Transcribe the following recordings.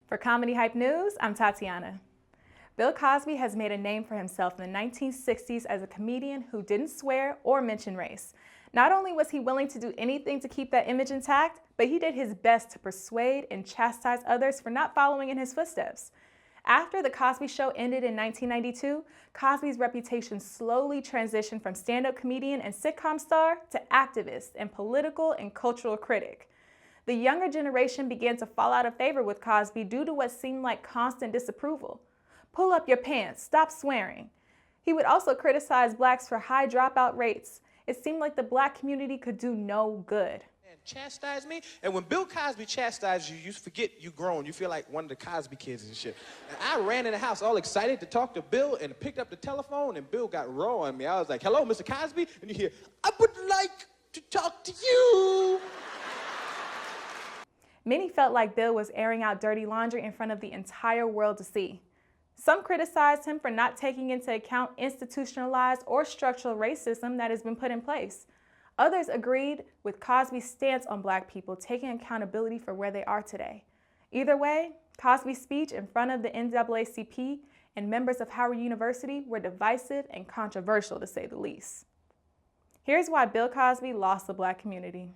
For Comedy Hype News, I'm Tatiana. Bill Cosby has made a name for himself in the 1960s as a comedian who didn't swear or mention race. Not only was he willing to do anything to keep that image intact, but he did his best to persuade and chastise others for not following in his footsteps. After The Cosby Show ended in 1992, Cosby's reputation slowly transitioned from stand-up comedian and sitcom star to activist and political and cultural critic. The younger generation began to fall out of favor with Cosby due to what seemed like constant disapproval. Pull up your pants, stop swearing. He would also criticize blacks for high dropout rates. It seemed like the black community could do no good. And chastise me, and when Bill Cosby chastised you, you forget you grown. You feel like one of the Cosby kids and shit. And I ran in the house all excited to talk to Bill and picked up the telephone, and Bill got raw on me. I was like, "Hello, Mr. Cosby?" And you hear, "I would like to talk to you." Many felt like Bill was airing out dirty laundry in front of the entire world to see. Some criticized him for not taking into account institutionalized or structural racism that has been put in place. Others agreed with Cosby's stance on black people taking accountability for where they are today. Either way, Cosby's speech in front of the NAACP and members of Howard University were divisive and controversial, to say the least. Here's why Bill Cosby lost the black community.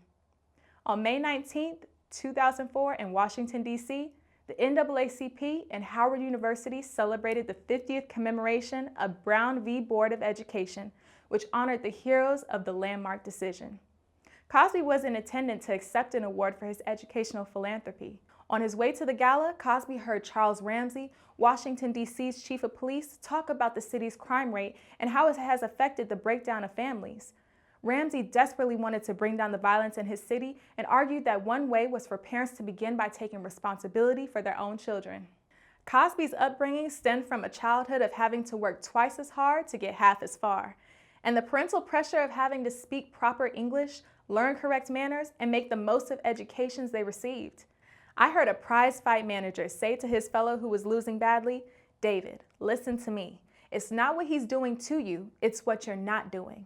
On May 19th, 2004 in Washington, D.C., the NAACP and Howard University celebrated the 50th commemoration of Brown v. Board of Education, which honored the heroes of the landmark decision. Cosby was in attendance to accept an award for his educational philanthropy. On his way to the gala, Cosby heard Charles Ramsey, Washington, D.C.'s chief of police, talk about the city's crime rate and how it has affected the breakdown of families. Ramsey desperately wanted to bring down the violence in his city and argued that one way was for parents to begin by taking responsibility for their own children. Cosby's upbringing stemmed from a childhood of having to work twice as hard to get half as far, and the parental pressure of having to speak proper English, learn correct manners, and make the most of educations they received. I heard a prize fight manager say to his fellow who was losing badly, "David, listen to me. It's not what he's doing to you, it's what you're not doing."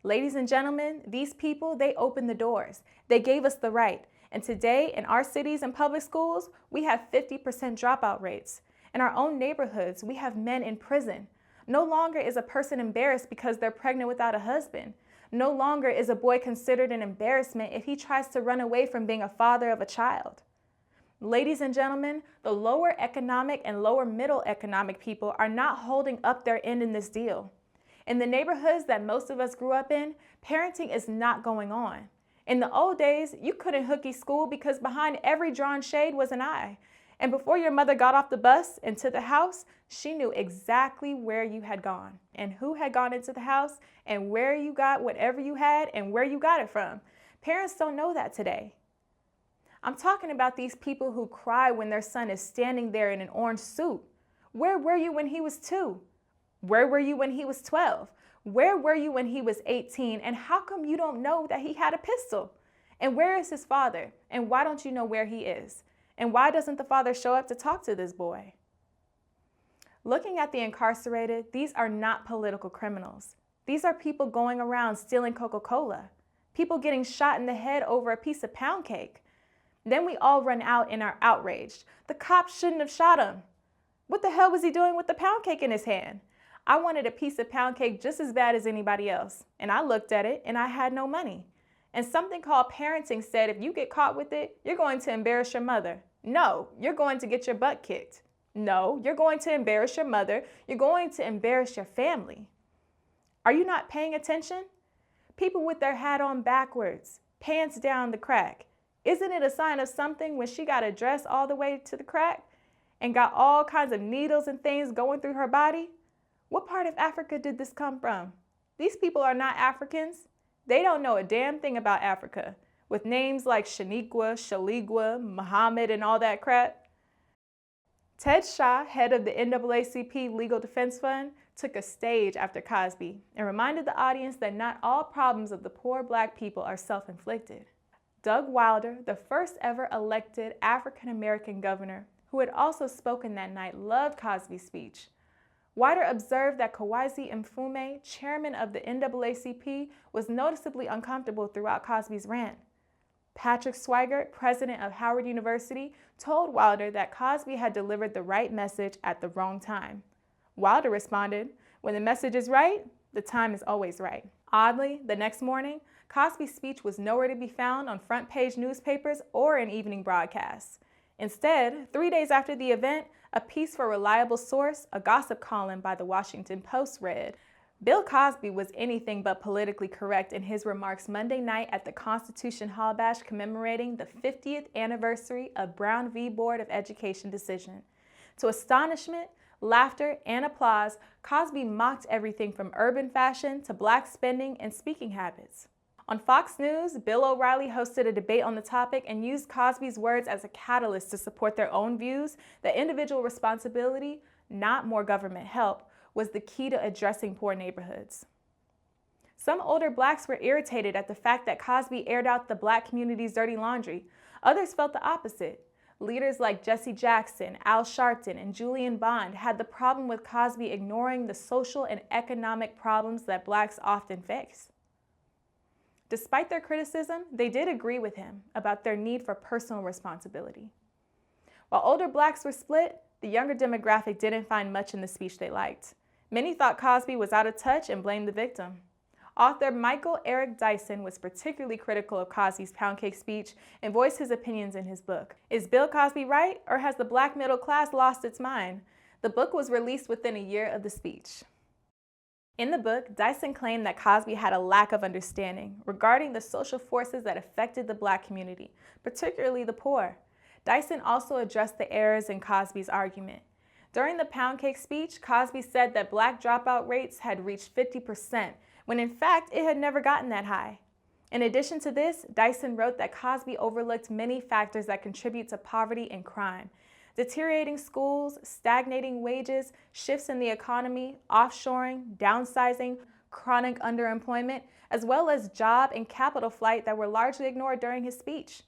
Ladies and gentlemen, these people, they opened the doors. They gave us the right. And today, in our cities and public schools, we have 50% dropout rates. In our own neighborhoods, we have men in prison. No longer is a person embarrassed because they're pregnant without a husband. No longer is a boy considered an embarrassment if he tries to run away from being a father of a child. Ladies and gentlemen, the lower economic and lower middle economic people are not holding up their end in this deal. In the neighborhoods that most of us grew up in, parenting is not going on. In the old days, you couldn't hooky school because behind every drawn shade was an eye. And before your mother got off the bus and to the house, she knew exactly where you had gone and who had gone into the house and where you got whatever you had and where you got it from. Parents don't know that today. I'm talking about these people who cry when their son is standing there in an orange suit. Where were you when he was 2? Where were you when he was 12? Where were you when he was 18? And how come you don't know that he had a pistol? And where is his father? And why don't you know where he is? And why doesn't the father show up to talk to this boy? Looking at the incarcerated, these are not political criminals. These are people going around stealing Coca-Cola, people getting shot in the head over a piece of pound cake. Then we all run out and are outraged. The cops shouldn't have shot him. What the hell was he doing with the pound cake in his hand? I wanted a piece of pound cake just as bad as anybody else, and I looked at it and I had no money. And something called parenting said if you get caught with it, you're going to embarrass your mother. No, you're going to get your butt kicked. No, you're going to embarrass your mother. You're going to embarrass your family. Are you not paying attention? People with their hat on backwards, pants down the crack. Isn't it a sign of something when she got a dress all the way to the crack and got all kinds of needles and things going through her body? What part of Africa did this come from? These people are not Africans. They don't know a damn thing about Africa, with names like Shaniqua, Shaligua, Muhammad, and all that crap. Ted Shah, head of the NAACP Legal Defense Fund, took a stage after Cosby and reminded the audience that not all problems of the poor black people are self-inflicted. Doug Wilder, the first ever elected African-American governor, who had also spoken that night, loved Cosby's speech. Wilder observed that Kweisi Mfume, chairman of the NAACP, was noticeably uncomfortable throughout Cosby's rant. Patrick Swigert, president of Howard University, told Wilder that Cosby had delivered the right message at the wrong time. Wilder responded, "When the message is right, the time is always right." Oddly, the next morning, Cosby's speech was nowhere to be found on front-page newspapers or in evening broadcasts. Instead, 3 days after the event, a piece for a reliable source, a gossip column by the Washington Post, read, "Bill Cosby was anything but politically correct in his remarks Monday night at the Constitution Hall Bash commemorating the 50th anniversary of Brown v. Board of Education decision. To astonishment, laughter, and applause, Cosby mocked everything from urban fashion to black spending and speaking habits." On Fox News, Bill O'Reilly hosted a debate on the topic and used Cosby's words as a catalyst to support their own views that individual responsibility, not more government help, was the key to addressing poor neighborhoods. Some older blacks were irritated at the fact that Cosby aired out the black community's dirty laundry. Others felt the opposite. Leaders like Jesse Jackson, Al Sharpton, and Julian Bond had the problem with Cosby ignoring the social and economic problems that blacks often face. Despite their criticism, they did agree with him about their need for personal responsibility. While older blacks were split, the younger demographic didn't find much in the speech they liked. Many thought Cosby was out of touch and blamed the victim. Author Michael Eric Dyson was particularly critical of Cosby's pound cake speech and voiced his opinions in his book. Is Bill Cosby right, or has the black middle class lost its mind? The book was released within a year of the speech. In the book, Dyson claimed that Cosby had a lack of understanding regarding the social forces that affected the black community, particularly the poor. Dyson also addressed the errors in Cosby's argument. During the pound cake speech, Cosby said that black dropout rates had reached 50%, when in fact it had never gotten that high. In addition to this, Dyson wrote that Cosby overlooked many factors that contribute to poverty and crime: deteriorating schools, stagnating wages, shifts in the economy, offshoring, downsizing, chronic underemployment, as well as job and capital flight that were largely ignored during his speech.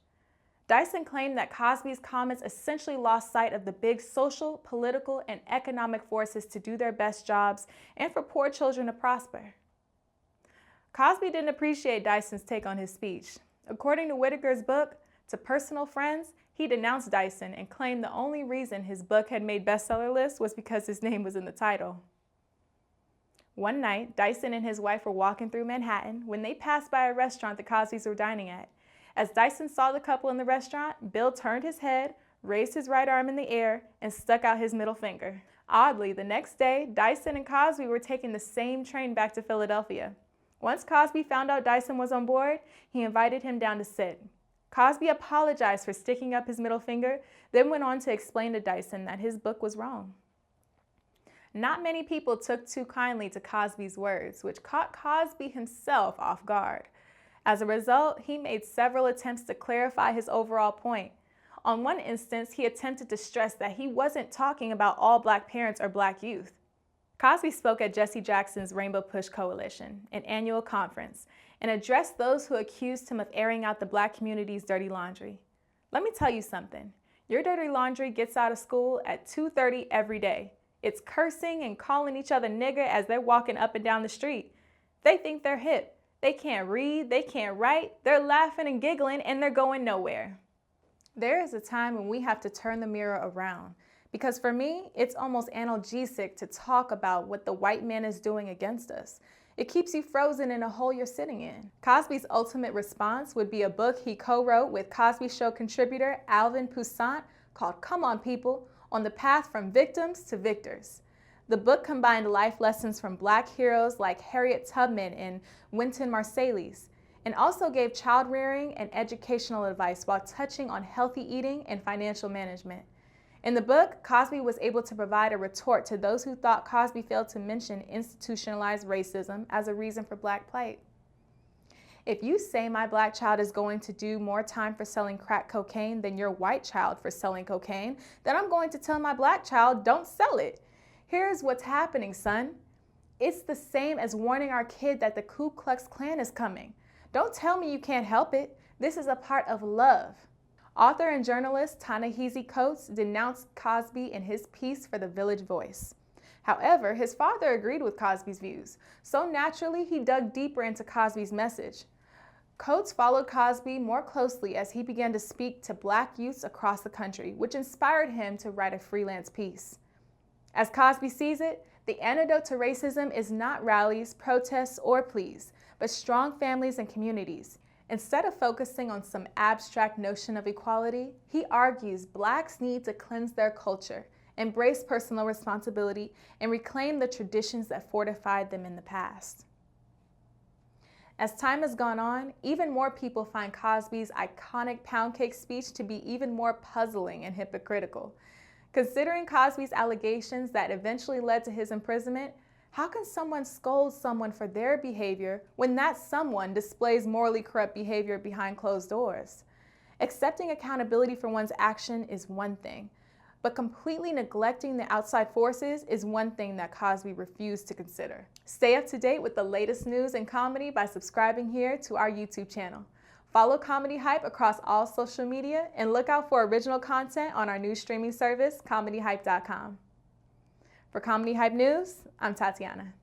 Dyson claimed that Cosby's comments essentially lost sight of the big social, political, and economic forces to do their best jobs and for poor children to prosper. Cosby didn't appreciate Dyson's take on his speech. According to Whitaker's book, To Personal Friends, he denounced Dyson and claimed the only reason his book had made bestseller lists was because his name was in the title. One night, Dyson and his wife were walking through Manhattan when they passed by a restaurant the Cosbys were dining at. As Dyson saw the couple in the restaurant, Bill turned his head, raised his right arm in the air, and stuck out his middle finger. Oddly, the next day, Dyson and Cosby were taking the same train back to Philadelphia. Once Cosby found out Dyson was on board, he invited him down to sit. Cosby apologized for sticking up his middle finger, then went on to explain to Dyson that his book was wrong. Not many people took too kindly to Cosby's words, which caught Cosby himself off guard. As a result, he made several attempts to clarify his overall point. On one instance, he attempted to stress that he wasn't talking about all black parents or black youth. Cosby spoke at Jesse Jackson's Rainbow Push Coalition, an annual conference, and addressed those who accused him of airing out the black community's dirty laundry. Let me tell you something. Your dirty laundry gets out of school at 2:30 every day. It's cursing and calling each other nigger as they're walking up and down the street. They think they're hip. They can't read, they can't write, they're laughing and giggling, and they're going nowhere. There is a time when we have to turn the mirror around. Because for me, it's almost analgesic to talk about what the white man is doing against us. It keeps you frozen in a hole you're sitting in. Cosby's ultimate response would be a book he co-wrote with Cosby Show contributor Alvin Poussant called Come On People, On the Path from Victims to Victors. The book combined life lessons from black heroes like Harriet Tubman and Wynton Marsalis, and also gave child rearing and educational advice while touching on healthy eating and financial management. In the book, Cosby was able to provide a retort to those who thought Cosby failed to mention institutionalized racism as a reason for black plight. If you say my black child is going to do more time for selling crack cocaine than your white child for selling cocaine, then I'm going to tell my black child, don't sell it. Here's what's happening, son. It's the same as warning our kid that the Ku Klux Klan is coming. Don't tell me you can't help it. This is a part of love. Author and journalist Ta-Nehisi Coates denounced Cosby in his piece for The Village Voice. However, his father agreed with Cosby's views, so naturally he dug deeper into Cosby's message. Coates followed Cosby more closely as he began to speak to Black youths across the country, which inspired him to write a freelance piece. As Cosby sees it, the antidote to racism is not rallies, protests, or pleas, but strong families and communities. Instead of focusing on some abstract notion of equality, he argues Blacks need to cleanse their culture, embrace personal responsibility, and reclaim the traditions that fortified them in the past. As time has gone on, even more people find Cosby's iconic pound cake speech to be even more puzzling and hypocritical. Considering Cosby's allegations that eventually led to his imprisonment, how can someone scold someone for their behavior when that someone displays morally corrupt behavior behind closed doors? Accepting accountability for one's action is one thing, but completely neglecting the outside forces is one thing that Cosby refused to consider. Stay up to date with the latest news and comedy by subscribing here to our YouTube channel. Follow Comedy Hype across all social media and look out for original content on our new streaming service, comedyhype.com. For Comedy Hype News, I'm Tatiana.